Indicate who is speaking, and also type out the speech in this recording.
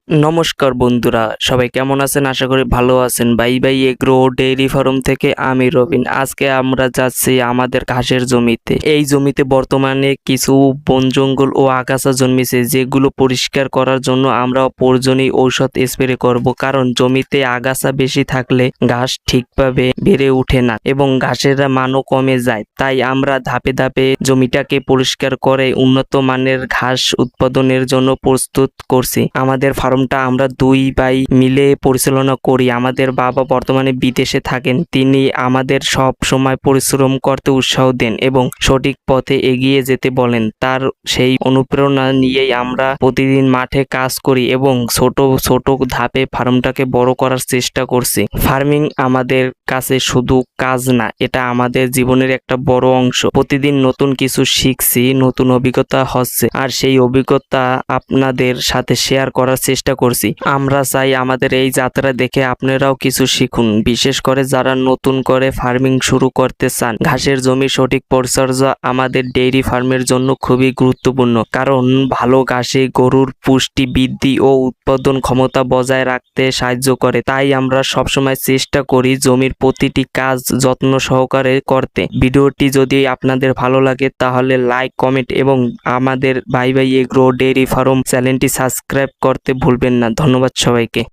Speaker 1: নমস্কার বন্ধুরা, সবাই কেমন আছেন? আশা করি ভালো আছেন। Bye bye agro dairy farm থেকে আমি রবিন। আজকে আমরা যাচ্ছি আমাদের ঘাসের জমিতে। এই জমিতে বর্তমানে কিছু বন জঙ্গল ও আগাছা জন্মেছে, যেগুলো পরিষ্কার করার জন্য আমরা প্রয়োজনীয় ঔষধ স্প্রে করব। কারণ জমিতে আগাছা বেশি থাকলে ঘাস ঠিকভাবে বেড়ে ওঠে না এবং ঘাসের মানও কমে যায়। তাই আমরা ধাপে ধাপে জমিটাকে পরিষ্কার করে উন্নত মানের ঘাস উৎপাদনের জন্য প্রস্তুত করছি। আমাদের ফার্মটা আমরা দুই ভাই মিলে পরিচালনা করি। আমাদের বাবা বর্তমানে বিদেশে থাকেন। তিনি আমাদের সব সময় পরিশ্রম করতে উৎসাহ দেন এবং সঠিক পথে এগিয়ে যেতে বলেন। তার সেই অনুপ্রেরণা নিয়েই আমরা প্রতিদিন মাঠে কাজ করি এবং ছোট ছোট ধাপে ফার্মটাকে বড় করার চেষ্টা করছি। ফার্মিং আমাদের কাছে শুধু কাজ না, এটা আমাদের জীবনের একটা বড় অংশ। প্রতিদিন নতুন কিছু শিখছি, নতুন অভিজ্ঞতা হচ্ছে, আর সেই অভিজ্ঞতা আপনাদের সাথে শেয়ার করার চেষ্টা করছি। আমরা চাই আমাদের এই যাত্রা দেখে আপনারাও কিছু শিখুন, বিশেষ করে যারা নতুন করে ফার্মিং শুরু করতে চান। ঘাসের জমির সঠিক পরিচর্যা আমাদের ডেইরি ফার্মের জন্য খুবই গুরুত্বপূর্ণ, কারণ ভালো ঘাসে গরুর পুষ্টি বৃদ্ধি ও উৎপাদন ক্ষমতা বজায় রাখতে সাহায্য করে। তাই আমরা সবসময় চেষ্টা করি জমির প্রতিটি কাজ যত্ন সহকারে করতে। ভিডিওটি যদি আপনাদের ভালো লাগে তাহলে লাইক, কমেন্ট এবং আমাদের bye bye agro dairy farm চ্যানেলটি সাবস্ক্রাইব করতে ভুলবেন না। ধন্যবাদ সবাইকে।